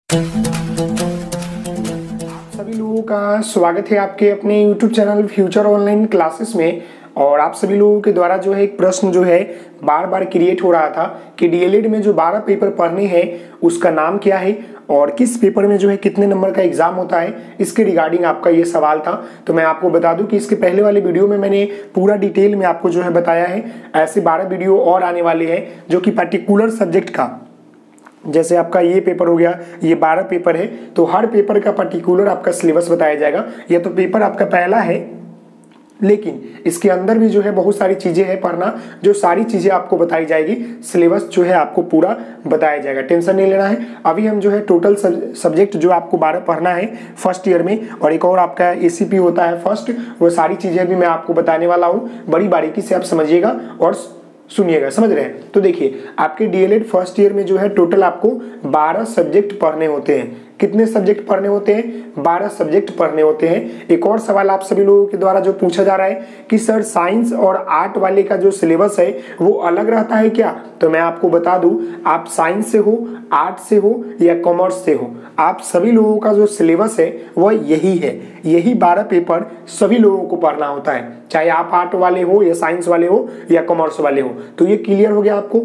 सभी लोगों का स्वागत है आपके अपने YouTube channel future online classes में। और आप सभी लोगों के द्वारा जो है एक प्रश्न जो है बार बार क्रिएट हो रहा था कि डीएलएड में जो 12 पेपर पढ़ने हैं उसका नाम क्या है और किस पेपर में जो है कितने नंबर का एग्जाम होता है, इसके रिगार्डिंग आपका ये सवाल था। तो मैं आपको बता दूं कि इसके पहले वाले वीडियो में मैंने पूरा डिटेल में आपको जो है बताया है। ऐसे 12 वीडियो और आने वाले हैं जो कि पर्टिकुलर सब्जेक्ट का, जैसे आपका ये पेपर हो गया, ये 12 पेपर है तो हर पेपर का पर्टिकुलर आपका सिलेबस बताया जाएगा। ये तो पेपर आपका पहला है, लेकिन इसके अंदर भी जो है बहुत सारी चीजें हैं पढ़ना, जो सारी चीजें आपको बताई जाएगी। सिलेबस जो है आपको पूरा बताया जाएगा, टेंशन नहीं लेना है। अभी हम जो है टोटल सब्जेक्ट जो आपको 12 पढ़ना है फर्स्ट ईयर में, और एक और आपका एसीपी होता है फर्स्ट, वो सारी चीजें भी मैं आपको बताने वाला हूँ। बड़ी बारीकी से आप समझिएगा और सुनिएगा, समझ रहे हैं। तो देखिए आपके डीएलएड फर्स्ट ईयर में जो है टोटल आपको 12 सब्जेक्ट पढ़ने होते हैं। कितने सब्जेक्ट पढ़ने होते हैं? 12 सब्जेक्ट पढ़ने होते हैं। एक और सवाल आप सभी लोगों के द्वारा जो पूछा जा रहा है कि सर साइंस और आर्ट वाले का जो सिलेबस है वो अलग रहता है क्या? तो मैं आपको बता दूं, आप साइंस से हो, आर्ट से हो या कॉमर्स से हो, आप सभी लोगों का जो सिलेबस है वह यही है। यही 12 पेपर सभी लोगों को पढ़ना होता है, चाहे आप आर्ट वाले हो या साइंस वाले हो या कॉमर्स वाले हो। तो ये क्लियर हो गया आपको,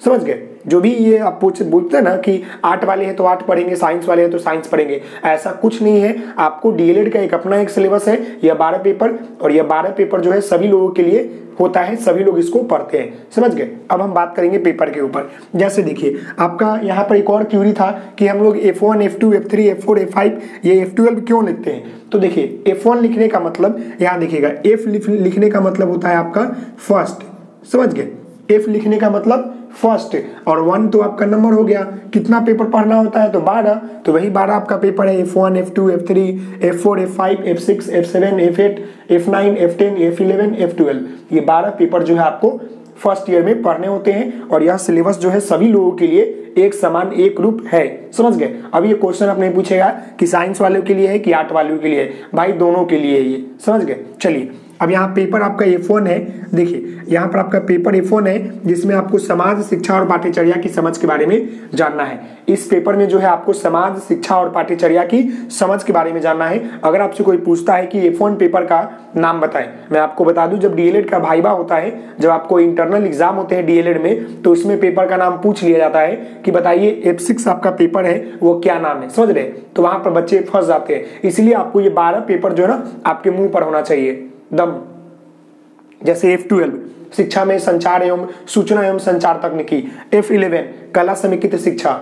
समझ गए? जो भी ये आप बोलते हैं ना कि आर्ट वाले हैं तो आर्ट पढ़ेंगे, साइंस वाले हैं तो साइंस पढ़ेंगे, ऐसा कुछ नहीं है। आपको डीएलएड का एक अपना एक सिलेबस है, यह 12 पेपर, और यह 12 पेपर जो है सभी लोगों के लिए होता है, सभी लोग इसको पढ़ते हैं, समझ गए? अब हम बात करेंगे पेपर के ऊपर। जैसे देखिए आपका यहाँ पर एक और क्यूरी था कि हम लोग F1, F2, F3, F4, F5 ये F12 क्यों लिखते हैं। तो देखिए F1 लिखने का मतलब, यहाँ देखिएगा F लिखने का मतलब होता है आपका फर्स्ट, समझ गए? F लिखने का मतलब फर्स्ट, और 1 तो आपका नंबर हो गया। कितना पेपर पढ़ना होता है? तो 12, तो वही 12 आपका पेपर है। F1, F2, F3, F4, F5, F6, F7, F8, F9, F10, F11, F12, ये 12 पेपर जो है आपको फर्स्ट ईयर में पढ़ने होते हैं। और यह सिलेबस जो है सभी लोगों के लिए एक समान एक रूप है, समझ गए? अब ये क्वेश्चन आप नहीं पूछेगा कि साइंस वालों के लिए है कि आर्ट वालों के लिए है, भाई दोनों के लिए है ये, समझ गए? चलिए अब यहाँ पेपर आपका F1 है। देखिए यहाँ पर आपका पेपर F1 है जिसमें आपको समाज शिक्षा और पाठ्यचर्या की समझ के बारे में जानना है। इस पेपर में जो है आपको समाज शिक्षा और पाठ्यचर्या की समझ के बारे में जानना है। अगर आपसे कोई पूछता है कि F1 पेपर का नाम बताएं, मैं आपको बता दूं, जब डीएलएड का भाइबा होता है, जब आपको इंटरनल एग्जाम होते हैं डीएलएड में, तो उसमें पेपर का नाम पूछ लिया जाता है कि बताइए F6 आपका पेपर है वो क्या नाम है, समझ रहे? तो वहां पर बच्चे फंस जाते हैं। इसलिए आपको ये 12 पेपर जो है ना आपके मुंह पर होना चाहिए दम। जैसे F12 शिक्षा में संचार एवं सूचना एवं संचार तकनीकी, F11 कला समेकित शिक्षा,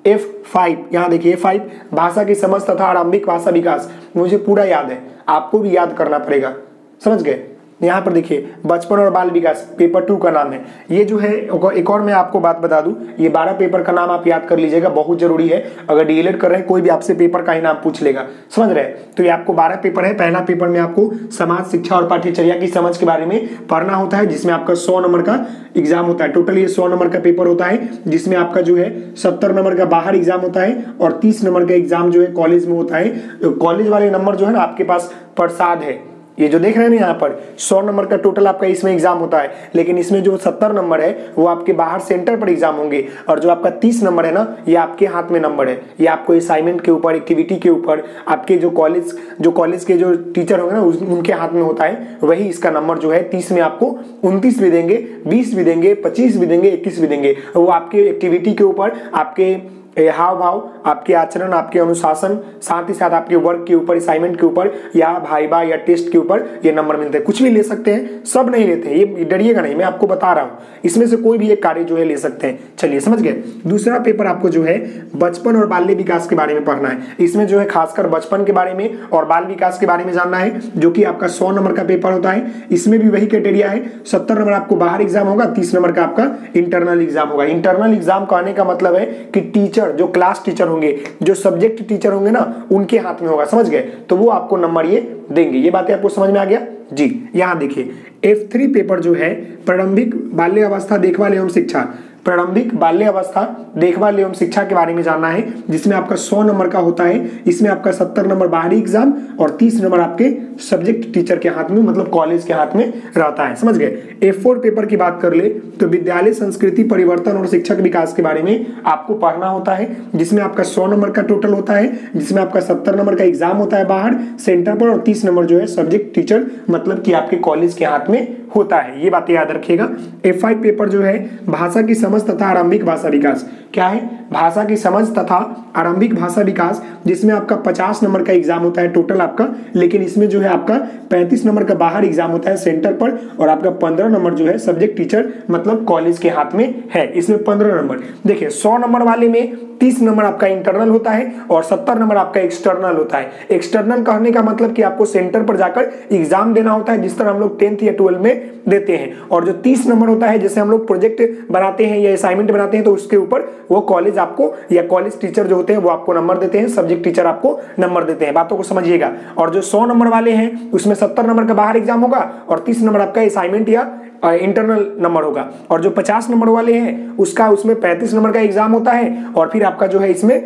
F5 यहाँ देखिए F5 भाषा की समझ तथा आरंभिक भाषा विकास। मुझे पूरा याद है, आपको भी याद करना पड़ेगा, समझ गए? यहाँ पर देखिए बचपन और बाल विकास पेपर 2 का नाम है। ये जो है एक और मैं आपको बात बता दूं, ये 12 पेपर का नाम आप याद कर लीजिएगा, बहुत जरूरी है। अगर डीएलएड कर रहे हैं कोई भी आपसे पेपर का ही नाम पूछ लेगा, समझ रहे हैं? तो ये आपको 12 पेपर है। पहला पेपर में आपको समाज शिक्षा और पाठ्यचर्या की समझ के बारे में पढ़ना होता है, जिसमें आपका 100 नंबर का एग्जाम होता है। टोटल ये 100 नंबर का पेपर होता है, जिसमें आपका जो है 70 नंबर का बाहर एग्जाम होता है और 30 नंबर का एग्जाम जो है कॉलेज में होता है। कॉलेज वाले नंबर जो है ना आपके पास प्रसाद है, ये जो देख रहे हैं ना यहाँ पर 100 नंबर का टोटल आपका इसमें एग्जाम होता है, लेकिन इसमें जो 70 नंबर है वो आपके बाहर सेंटर पर एग्जाम होंगे, और जो आपका 30 नंबर है ना ये आपके हाथ में नंबर है। ये आपको असाइनमेंट के ऊपर, एक्टिविटी के ऊपर, आपके जो कॉलेज के जो टीचर होंगे ना उनके हाथ में होता है। वही इसका नंबर जो है 30 में आपको 29 भी देंगे, 20 भी देंगे, 25 भी देंगे, 21 भी देंगे। वो आपके एक्टिविटी के ऊपर, आपके हाव भाव, आपके आचरण, आपके अनुशासन, साथ ही साथ आपके वर्क के ऊपर, असाइनमेंट के ऊपर या भाइबा या टेस्ट के ऊपर ये नंबर मिलते हैं। कुछ भी ले सकते हैं, सब नहीं लेते हैं, ये डरिएगा नहीं, मैं आपको बता रहा हूँ। इसमें से कोई भी एक कार्य जो है ले सकते हैं। चलिए समझ गए। दूसरा पेपर आपको जो है बचपन और बाल्य विकास के बारे में पढ़ना है। इसमें जो है खासकर बचपन के बारे में और बाल विकास के बारे में जानना है, जो कि आपका 100 नंबर का पेपर होता है। इसमें भी वही क्राइटेरिया है, 70 नंबर आपको बाहर एग्जाम होगा, 30 नंबर का आपका इंटरनल एग्जाम होगा। इंटरनल एग्जाम कहने का मतलब है कि टीचर, जो क्लास टीचर होंगे, जो सब्जेक्ट टीचर होंगे ना, उनके हाथ में होगा, समझ गए? तो वो आपको नंबर ये देंगे। ये बातें आपको समझ में आ गया जी? यहाँ देखिए F3 पेपर जो है प्रारंभिक बाल्यावस्था देखभाल एवं शिक्षा, प्रारंभिक बाल्यावस्था देखभाल एवं शिक्षा के बारे में जानना है, जिसमें आपका 100 नंबर का होता है। इसमें आपका 70 नंबर बाहरी एग्जाम और 30 नंबर आपके सब्जेक्ट टीचर के हाथ में, मतलब कॉलेज के हाथ में रहता है। समझ गए। F4 पेपर की बात कर ले तो विद्यालय संस्कृति परिवर्तन और शिक्षक विकास के बारे में आपको पढ़ना होता है, जिसमें आपका 100 नंबर का टोटल होता है, जिसमें आपका 70 नंबर का एग्जाम होता है बाहर सेंटर पर और 30 नंबर जो है सब्जेक्ट टीचर मतलब कि आपके कॉलेज के हाथ में होता है। ये बातें याद रखिएगा। F5 पेपर जो है भाषा की समझ तथा आरंभिक भाषा विकास, क्या है? भाषा की समझ तथा आरंभिक भाषा विकास, जिसमें आपका 50 नंबर का एग्जाम होता है टोटल आपका, लेकिन इसमें जो है आपका 35 नंबर का बाहर एग्जाम होता है सेंटर पर और आपका 15 नंबर जो है सब्जेक्ट टीचर मतलब कॉलेज के हाथ में है। इसमें 15 नंबर देखिए, 100 नंबर वाले में 30 नंबर आपका इंटरनल होता है और 70 नंबर आपका एक्सटर्नल होता है। एक्सटर्नल कहने का मतलब कि आपको सेंटर पर जाकर एग्जाम देना होता है, जिस तरह हम लोग 10th या 12 में देते हैं। और जो 30 नंबर होता है, जैसे हम लोग प्रोजेक्ट बनाते हैं या असाइनमेंट बनाते हैं, तो उसके ऊपर वो कॉलेज आपको या कॉलेज टीचर जो होते हैं वो आपको नंबर देते हैं, सब्जेक्ट टीचर आपको नंबर देते हैं। बातों को समझिएगा। और जो 100 नंबर वाले हैं उसमें 70 नंबर का बाहर एग्जाम होगा और 30 नंबर आपका असाइनमेंट या इंटरनल नंबर होगा। और जो 50 नंबर वाले हैं उसमें 35 नंबर का एग्जाम होता है और फिर आपका जो है इसमें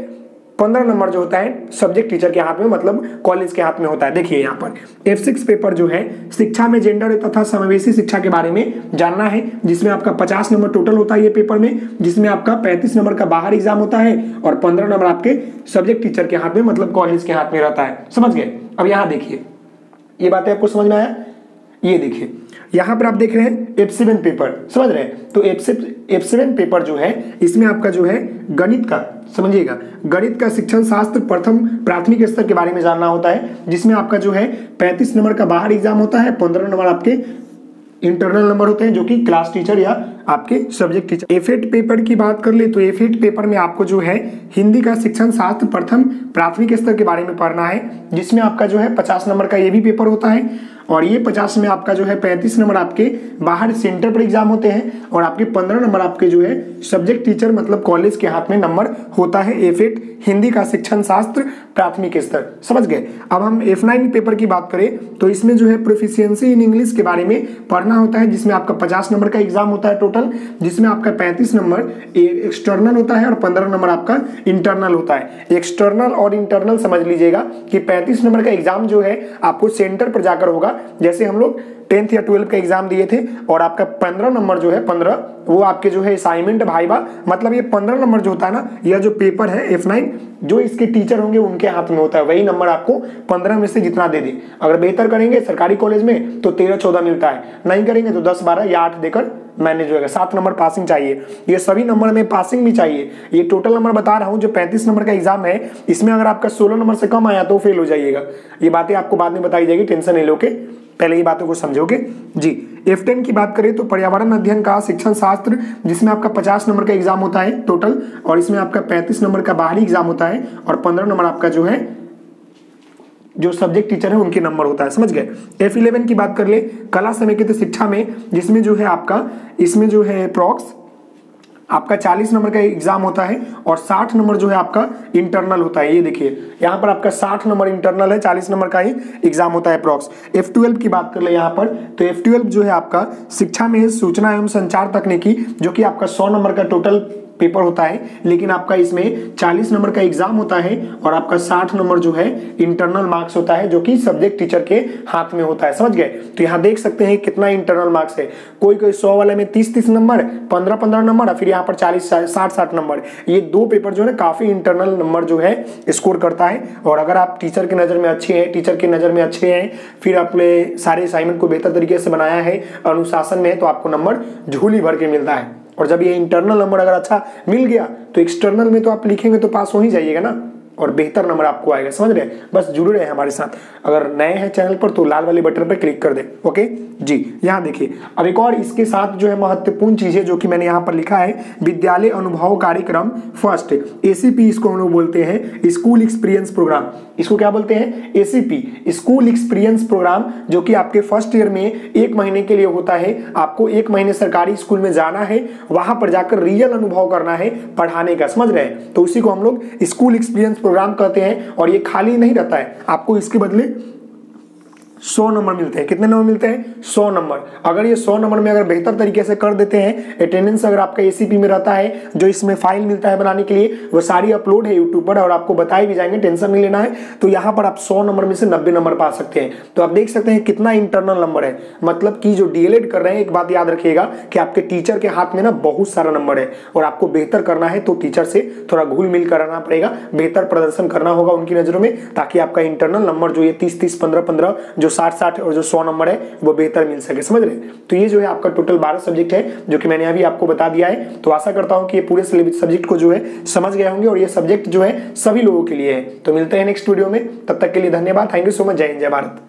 15 नंबर जो होता है सब्जेक्ट टीचर के हाथ में मतलब कॉलेज के हाथ में होता है। देखिए यहाँ पर F6 पेपर जो है शिक्षा में जेंडर तथा समावेशी शिक्षा के बारे में जानना है, जिसमें आपका 50 नंबर टोटल होता है ये पेपर में, जिसमें आपका 35 नंबर का बाहर एग्जाम होता है और 15 नंबर आपके सब्जेक्ट टीचर के हाथ में मतलब कॉलेज के हाथ में रहता है। समझ गए। अब यहाँ देखिए, ये बातें आपको समझ में आया? ये देखिए यहाँ पर आप देख रहे हैं F7 पेपर, समझ रहे हैं? तो F7 पेपर जो है इसमें आपका जो है गणित का, समझिएगा, गणित का शिक्षण शास्त्र प्रथम प्राथमिक स्तर के बारे में जानना होता है, जिसमें आपका जो है 35 नंबर का बाहर एग्जाम होता है, 15 नंबर आपके इंटरनल नंबर होते हैं जो कि क्लास टीचर या आपके सब्जेक्ट टीचर। F8 पेपर की बात कर ले तो F8 पेपर में आपको जो है हिंदी का शिक्षण शास्त्र प्रथम प्राथमिक स्तर के बारे में पढ़ना है, जिसमें आपका जो है 50 नंबर का ये भी पेपर होता है और ये 50 में आपका जो है 35 नंबर आपके बाहर सेंटर पर एग्जाम होते हैं और आपके 15 नंबर आपके जो है सब्जेक्ट टीचर मतलब कॉलेज के हाथ में नंबर होता है। F8 हिंदी का शिक्षण शास्त्र प्राथमिक स्तर। समझ गए। अब हम F9 पेपर की बात करें तो इसमें जो है प्रोफिशिएंसी इन इंग्लिश के बारे में पढ़ना होता है, जिसमें आपका 50 नंबर का एग्जाम होता है टोटल, जिसमें आपका 35 नंबर एक्सटर्नल होता है और 15 नंबर आपका इंटरनल होता है। एक्सटर्नल और इंटरनल समझ लीजिएगा कि 35 नंबर का एग्जाम जो है आपको सेंटर पर जाकर होगा, जैसे हम लोग 10th या 12 का एग्जाम दिए थे, और आपका 15 नंबर जो है 15 वो आपके जो है असाइनमेंट भाईबा, मतलब ये 15 नंबर जो होता है ना, यह जो पेपर है F9 जो इसके टीचर होंगे उनके हाथ में होता है। वही नंबर आपको 15 में से जितना दे दे। अगर बेहतर करेंगे सरकारी कॉलेज में तो 13-14 मिलता है, नहीं करेंगे तो 10-12 या 8 देकर मैनेज होगा। 7 नंबर पासिंग चाहिए, ये सभी नंबर में पासिंग भी चाहिए। ये टोटल नंबर बता रहा हूँ, जो 35 नंबर का एग्जाम है इसमें अगर आपका 16 नंबर से कम आया तो फेल हो जाइएगा। ये बातें आपको बाद में बताई जाएगी, टेंशन नहीं लो के, पहले ये बातों को समझोगे जी। F10 की बात करें तो पर्यावरण अध्ययन का शिक्षण शास्त्र, जिसमें आपका 50 नंबर का एग्जाम होता है टोटल और इसमें आपका 35 नंबर का बाहरी एग्जाम होता है और 15 नंबर आपका जो है जो सब्जेक्ट टीचर है उनके नंबर होता है। समझ गए। F11 की बात कर ले कला समेकित शिक्षा में, जिसमें जो है आपका इसमें जो है अप्रॉक्स आपका 40 नंबर का एग्जाम होता है और 60 नंबर जो है आपका इंटरनल होता है। ये देखिए यहाँ पर आपका 60 नंबर इंटरनल है, 40 नंबर का ही एग्जाम होता है अप्रॉक्स। F12 की बात कर ले यहाँ पर तो F12 जो है आपका शिक्षा में सूचना एवं संचार तकनीकी, जो कि आपका 100 नंबर का टोटल पेपर होता है, लेकिन आपका इसमें 40 नंबर का एग्जाम होता है और आपका 60 नंबर जो है इंटरनल मार्क्स होता है, जो कि सब्जेक्ट टीचर के हाथ में होता है। समझ गए। तो यहाँ देख सकते हैं कितना इंटरनल मार्क्स है। कोई 100 वाले में 30-30 नंबर, 15-15 नंबर और फिर यहाँ पर 40-60 नंबर। ये दो पेपर जो है काफी इंटरनल नंबर जो है स्कोर करता है। और अगर आप टीचर की नजर में अच्छे हैं, टीचर की नजर में अच्छे हैं, फिर आपने सारे असाइनमेंट को बेहतर तरीके से बनाया है, अनुशासन में है, तो आपको नंबर झोली भर के मिलता है। और जब ये इंटरनल नंबर अगर अच्छा मिल गया तो एक्सटर्नल में तो आप लिखेंगे तो पास हो ही जाइएगा ना, और बेहतर नंबर आपको आएगा। समझ रहे हैं। बस जुड़े रहे हमारे साथ। अगर नए हैं चैनल पर तो लाल वाले बटन पर क्लिक कर दें। ओके जी। यहाँ देखिए अब एक और इसके साथ जो है महत्वपूर्ण चीजें जो कि मैंने यहाँ पर लिखा है, विद्यालय अनुभव कार्यक्रम फर्स्ट, ACP इसको हम लोग बोलते हैं, स्कूल एक्सपीरियंस प्रोग्राम। इसको क्या बोलते हैं? ACP, स्कूल एक्सपीरियंस प्रोग्राम, जो कि आपके फर्स्ट ईयर में 1 महीने के लिए होता है। आपको 1 महीने सरकारी स्कूल में जाना है, वहां पर जाकर रियल अनुभव करना है पढ़ाने का। समझ रहे हैं। तो उसी को हम लोग स्कूल एक्सपीरियंस प्रोग्राम कहते हैं। और ये खाली नहीं रहता है, आपको इसके बदले 100 नंबर मिलते हैं। कितने नंबर मिलते हैं? 100 नंबर। अगर ये 100 नंबर में अगर बेहतर तरीके से कर देते हैं, अटेंडेंस अगर आपका एसीपी में रहता है, जो इसमें फाइल मिलता है बनाने के लिए, वो सारी अपलोड है यूट्यूब पर और आपको बताए भी जाएंगे, टेंशन नहीं लेना है। तो यहाँ पर आप 100 नंबर में से 90 नंबर पा सकते हैं। तो आप देख सकते हैं कितना इंटरनल नंबर है, मतलब कि जो डीएलएड कर रहे हैं, एक बात याद रखिएगा कि आपके टीचर के हाथ में ना बहुत सारा नंबर है और आपको बेहतर करना है तो टीचर से थोड़ा घुल मिल कराना पड़ेगा, बेहतर प्रदर्शन करना होगा उनकी नजरों में, ताकि आपका इंटरनल नंबर जो ये 30-30, 15-15, जो 60-60 और जो 100 नंबर है वो बेहतर मिल सके। समझ रहे? तो ये जो है आपका टोटल 12 सब्जेक्ट है, जो कि मैंने अभी आपको बता दिया है। तो आशा करता हूं कि ये पूरे सब्जेक्ट को जो है समझ गए होंगे और ये सब्जेक्ट जो है सभी लोगों के लिए है। तो मिलते हैं नेक्स्ट वीडियो में, तब तक के लिए धन्यवाद। Thank you so much. जय हिंद, जय भारत।